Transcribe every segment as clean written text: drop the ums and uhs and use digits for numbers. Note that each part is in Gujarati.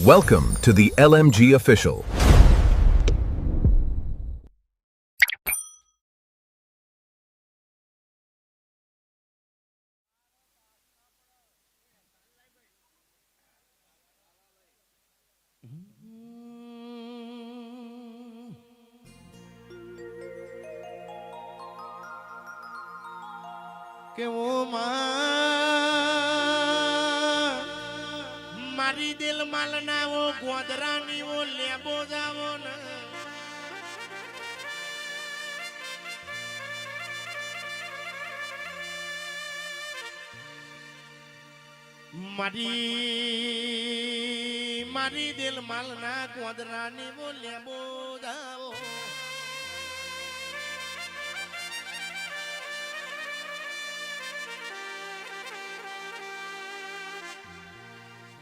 Welcome to the LMG Official. કે ઓ મારી દિલ માલના ઓ ગોદરાની ઓ લેબો જાવો ને મારી દિલ માલના ગોદરાની ઓ લેબો જાવો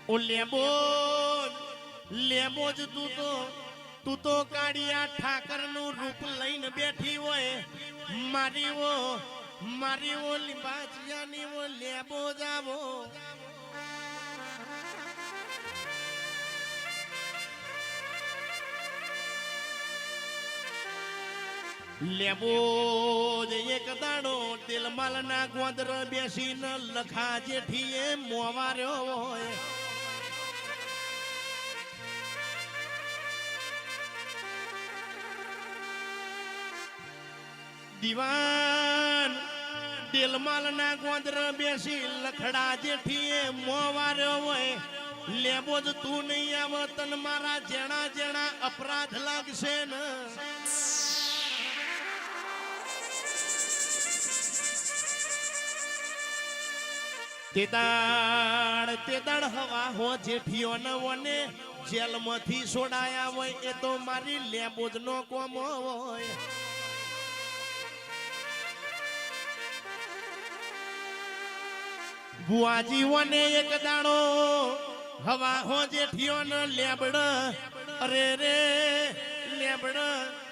ઓ લેબો જ તું તો કાળિયા ઠાકર નું રૂપ લઈને બેઠી હોય મારી ઓ લીંબાચિયાની ઓ લેબો જાવો લેબો જ એક દાડો દિલમાલ ના ગોદર બેસીને લખા જેઠીએ મોવાર્યો હોય દીવાન દિલમાલ ના ગોદર બેસી લખડા જેઠીએ મોવાર્યો હોય લેબો જ તું નહીં આવ તન મારા જેણા જેણા અપરાધ લાગશે ને તે દાડ હવા હો જેઠીઓ ન વને જેલમાંથી છોડાયા હોય એ તો મારી લેબોજ નો કોમ હોય બુઆજી વને એક દાડો હવા હો જેઠીઓ ન લેબડ અરે રે લેબડ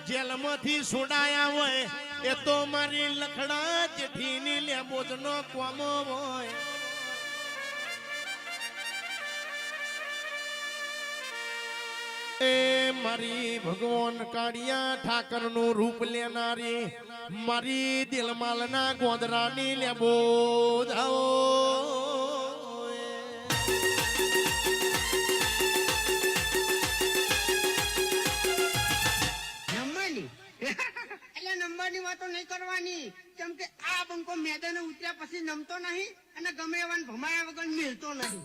જેલમાંથી છોડાયા હોય એ તો મારી લખડા જેઠીની લેબોજ નો કોમ હોય એ મારી ભગવાન કાળિયા ઠાકર નું રૂપ લેનારી મારી દિલમાલ ના ગોદરાની લેબો જાઓ નંબરની વાતો નહીં કરવાની કેમ કે આ બંકો મેદાને ઉતર્યા પછી નમતો નહીં અને ગમે એવાને ભમાયા વગર મિલતો નહીં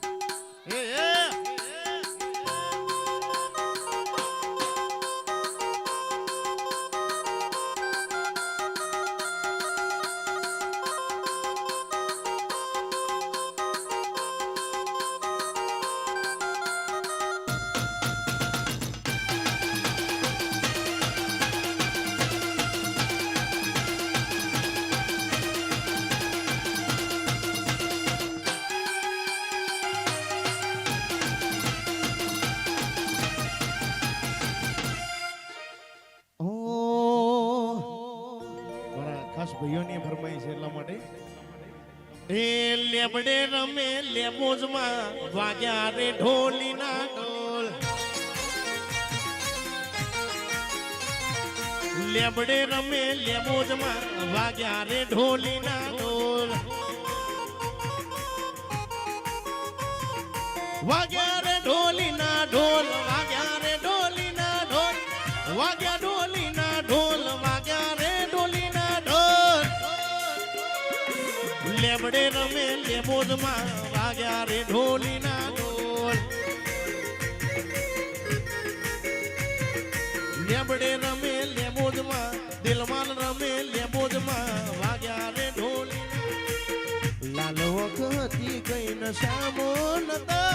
ભાઈઓની ફરમાઈ છે એટલા માટે એ લેબડે રમે લેબોજમાં વાગ્યા રે ઢોલીના ઢોલ લેબડે રમે લેબોજમાં વાગ્યા રે ઢોલીના ઢોલ વાગ્યા રે ઢોલીના ઢોલ વાગ્યા રે ઢોલીના ઢોલ વાગ્યા ઢોલીના ઢોલ વાગ્યા રે લેબડે રમે લેબોજમાં વાગ્યા રે ઢોલીના ઢોલ લેબડે રમે લેબોજમાં દિલમાલ રમે લેબોજમાં વાગ્યા રે ઢોલીના લાલ વખતી કઈ ન સામો નતા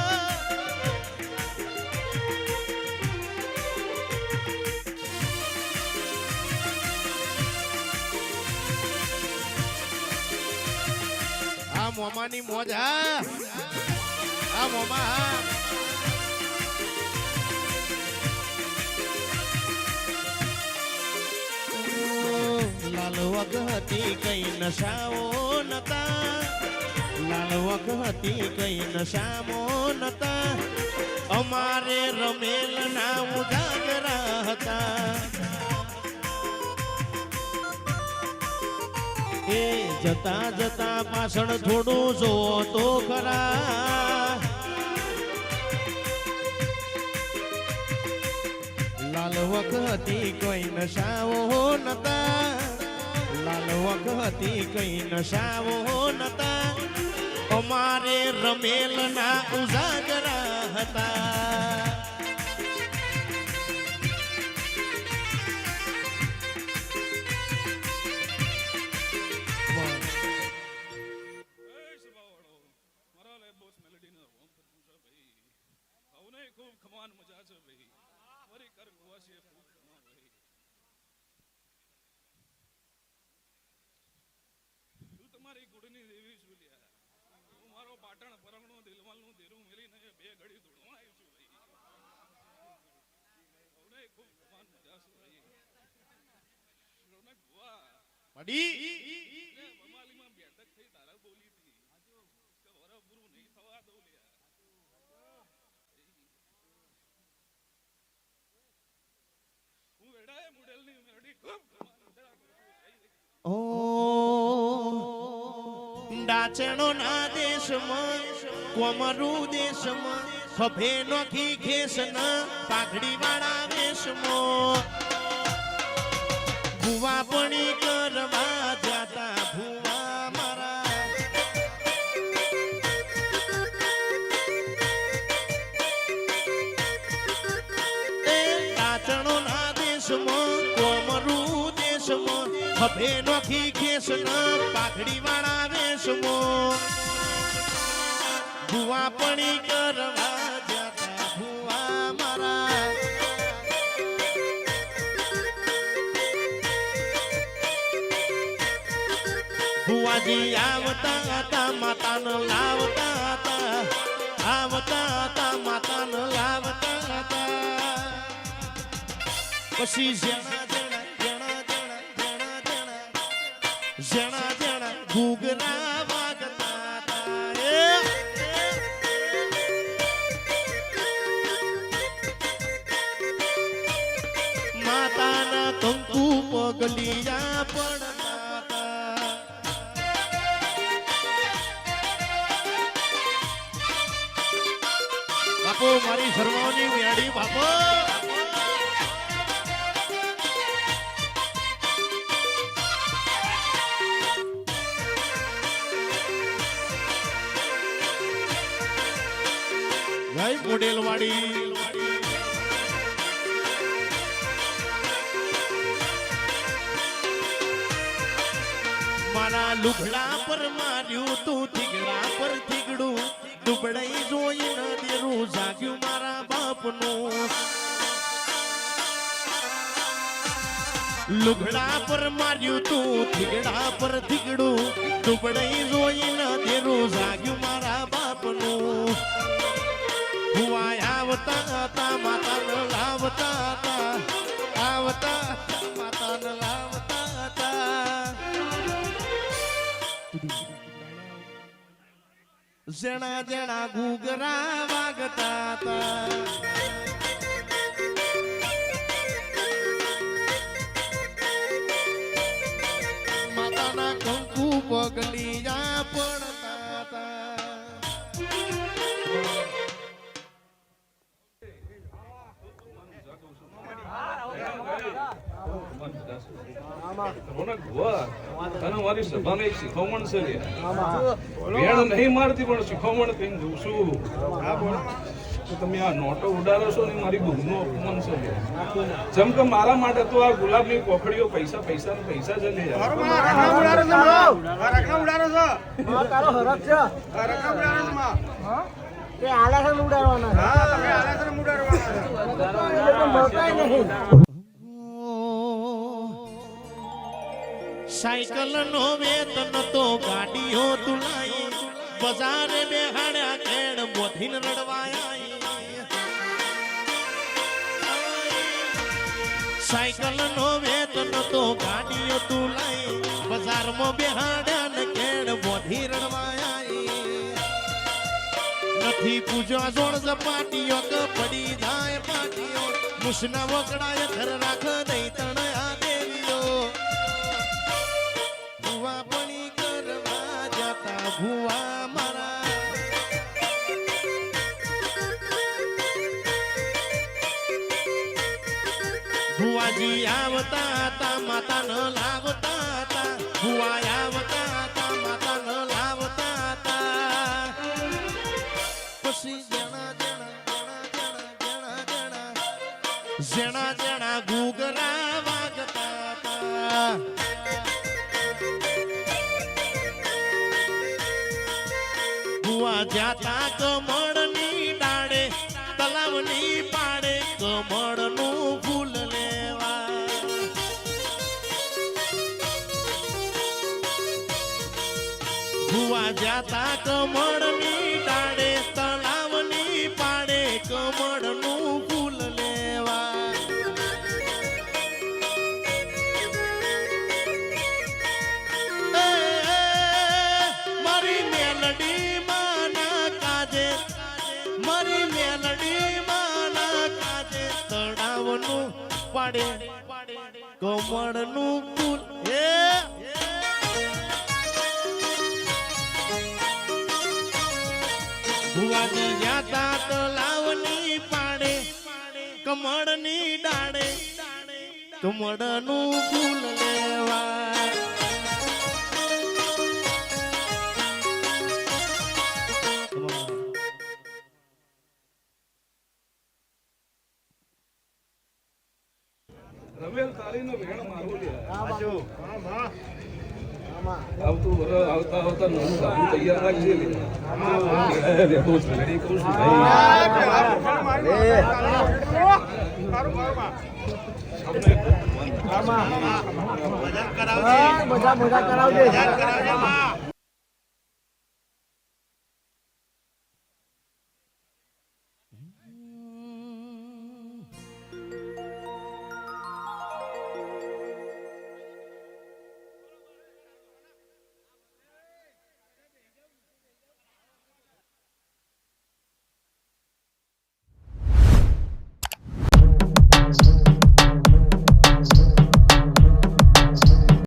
મોમાની મોજ હા મોમા લાલ વખતી કઈ નશાઓ નતા લાલ વખતી કઈ નશામો નતા અમારે રમેલ ના ઉજાગરા હતા એ જતા જતા પાછળ થોડું જો તો ખરા લાલ વખતી કોઈ નશાઓ નતા લાલ વખતી કઈ નશાઓ નતા અમારે રમેલ ના ઉજાગરા હતા તમારી ગુડની દેવી છું લ્યા હું મારો પાટણ પરગણો દિલવાલનું દેરું મેલીને બે ઘડી ધૂળવા આવ્યો છું ભાઈ ખૂબ કમાન મજા છે ભાઈ રોનક ભુવા પડી બમાલીમાં બેઠક થઈ તારા બોલી હતી કે વર પૂરું નહીં થવા દઉં લ્યા હું વેડાએ મુડેલની મેરડી ખૂબ ઓ ડાચણો ના દેશમાં કોમરુ દેશમાં ખભે નોખી ખેસ ના પાઘડી વાળા વેશમાં ભુવા પણી કરવા જાતા ભુવા મારા એ ડાચણો ના દેશમાં કોમરુ દેશમાં ખભે નોખી ખેસ ના પાઘડી વાળા વેશમાં ભુવા પણી કરવા જાતા ભુવા મારા ભુવાજી આવતા હતા માતાને લાવતા હતા આવતા હતા માતાને લાવતા હતા પછી જણા જણા ઘૂઘરા વાગતા હતા માતાના કંકુ પગલિયા પડતા હતા બાપુ મારી શર્માની મેળી બાપુ મોડેલવાડી મારા લુગડા પર માર્યું તું થીગડા પર થીગડું દુબળાઈ જોઈ ન દેરું જાગ્યું મારા બાપનું લુગડા પર માર્યું તું થીગડા પર થીગડું દુબળાઈ જોઈ ન દેરું જાગ્યું મારા બાપનું ભુવા આવતા હતા માતાને લાવતા હતા આવતા માતાને લાવતા હતા જણા જણા ઘૂઘરા વાગતા હતા માતાના કંકુ પગલિયા પડતા હતા રોનક ભુવા અને મારી સભાને એક શીખવણ છે ભેણ નહીં મારતી પણ શીખવણ કઈ દઉં છું તો તમે આ નોટો ઉડાડો છો ને મારી બુધનું અપમાન છે જેમ કે મારા માટે તો આ ગુલાબની કોખડીઓ પૈસા પૈસા ને પૈસા જ લે સાયકલ નો વેતન તો ગાડીઓ તુલાઈ બજારે બેહાડ્યા કેડ બોધીન રડવાયા સાયકલ નો વેતન તો ગાડીઓ તુલાઈ બજારમાં બેહાડ્યા ને કેડ બોધી રડવાયા થી પૂજા જોડ ઝપાટીઓ કે પડી જાય પાટીઓ મુસના વકડાય ઘર રાખ દઈ તણયા દેવીઓ ભુવા પણી કરવા જતા ભુવા મારા ભુવાજી આવતા હતા માતા ન લાવતા હતા ભુવા આવતા હતા માતા ન લાવતા હતા પછી જણા જણા ગુગરા વાગતા હતા ભુવા જાતા કમળની ડાળે તલાવની પાડે કમળનું ફૂલ લેવા ભુવા જાતા કમળની ડાળે તલાવની પાડે કમળનું ફૂલ લેવા મારી મેલડી માના કાજે મારી મેલડી માના કાજે તળાવનું પાડે કમળનું ફૂલ ભુવાજી જાતા તલાવની પાડે કમળની ડાળે કમળનું ફૂલ લેવા રમેલ તારીનો વેણ મારું લે આવતું વર આવતા આવતા નવું સાબુ તૈયાર રાખજે લે રે બહુ રેડી કહું છું ભાઈ મજા કરાવજે